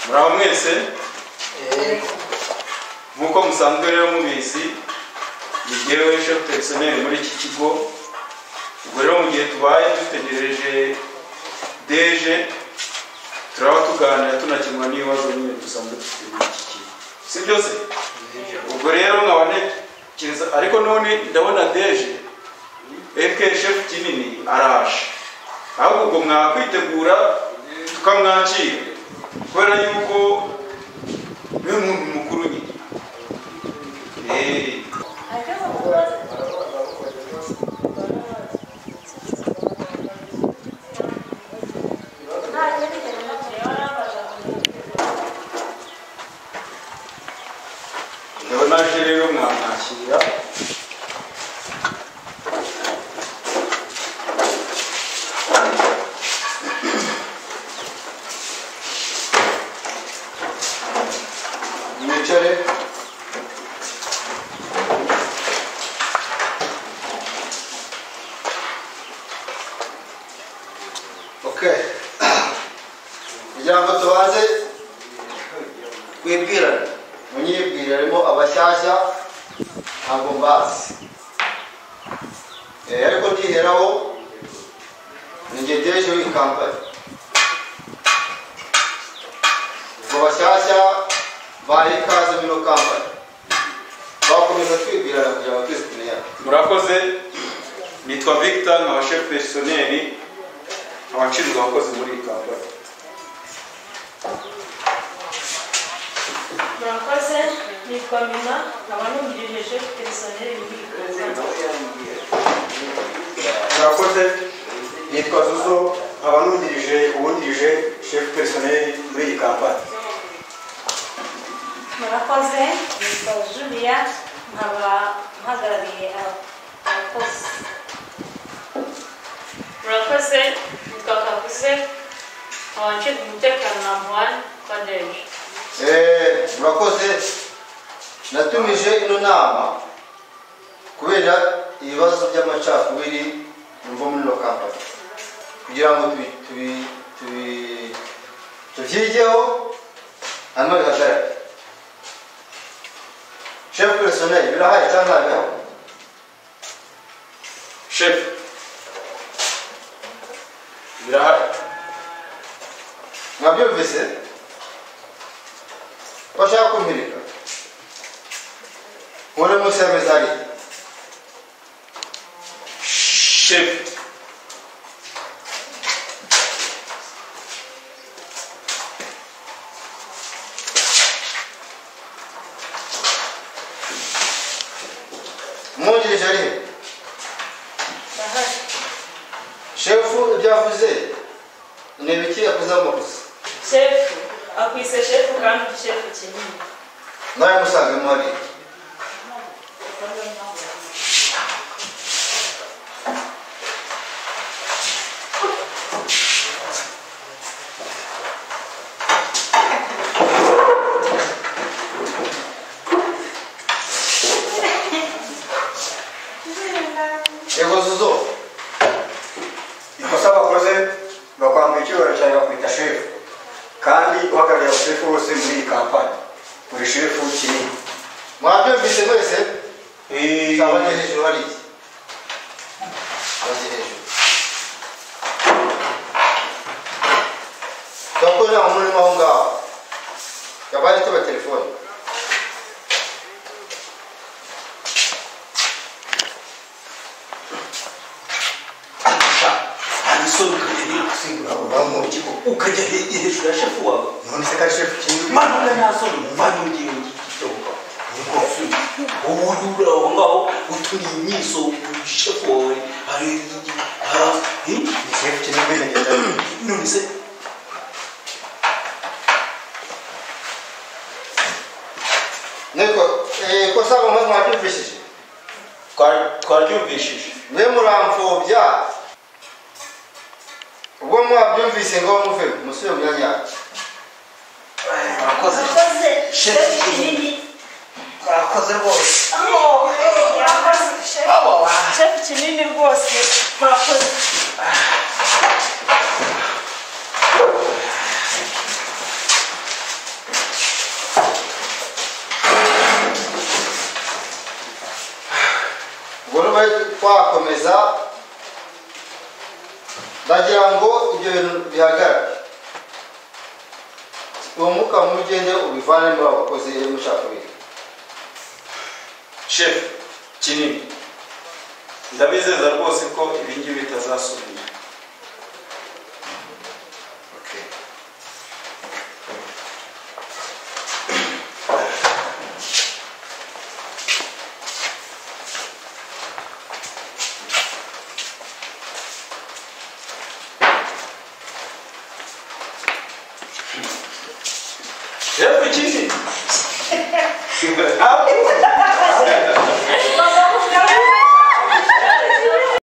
Muraho mwese nkuko musanzwe rero mubizi ni jewe chef personnel muri iki kigo. Ubwo rero mu gihe tubaye dutegereje deje turaba tuganira tunakemura n'ibibazo nyine dusanzwe dufite muri iki kigo, si byose? Ubwo rero nkabane kireza ariko none ndabona deje chef kinini araje, ahubwo ubwo mwakwitegura tukamwakira kubera yuko we muntu mukuru nyine. Ndabona aje rero mwamwakira. Okay. Ijambo tubanze kwibwirana. Munyibwiraremo abashyashya ntabwo mbazi. Ariko ndiheraho ningejeje w'ikampani. Ubwo bashyashya bari ikaze muri kampani. Bakomeza kwibwirana kugira ngo twese tumenye. Murakoze. Nitwa Victor na chef personnel abashinzwe abakozi muri kampani. Murakoze. Nitwa Mina abanungirije chef personnel muri kampani. Murakoze. Nitwa Zuzo abanungirije uwungirije chef personnel muri kampani. Murakoze. Nitwa Julia mpagarariye abakozi. Murakoze. Nitwa Kakuze abashinzwe umutekano na Mwan Kadeje. Murakoze. Natumije ino nama kubera ibibazo by'amacakubiri mva muri no kampani kugira ngo tubyigeho hanyuma bihagarare. Chef personnel birahari cyangwa ntabwo? Chef birahari. Mwabyumvise? Bashaka kumpirika. Uri musemezari. Chef Mwungirije ari he? Bahari. Shefu ibyavuze ni biki yakoze amakosa? Chef akwise chef kandi chef kinini. Nawe musange muhari. Zuzo. Ikosa bakoze bakwambura icyubahiro cyawe bakwita chef kandi uhagarariye abashefu bose muri kampani uri chef kinini. Mwabyumvise mwese? Cyabanye hejuru hari iki? Baje hejuru. Twakorera muri aho ngaho. Yabaye tuba telefone. Ukajya hejuru ya chef wawe None se ka chef kinini manura nasoni mvanyu ngiye gitoka niko ubu ura ngaho uturi imyiso chef wawe ari ni chef kinini ngenda. none se Neko kosa bamwe mwabyumvishije. twaryumvishije. Mwe muramfobya. Ubwo mwabyumvise ngo muve musubire mu myanya. murakoze Chef kinini. murakoze rwose. Chef kinini rwose. Murakoze. twakomeza ndagira ngo ibyo bintu bihagarare uwo mwuka mubi ugende ubivane muri abo bakozi mushaka biga chef kinini ndabizeza rwose ko ibi ngibi bitazasubira. okay chef kinini hapo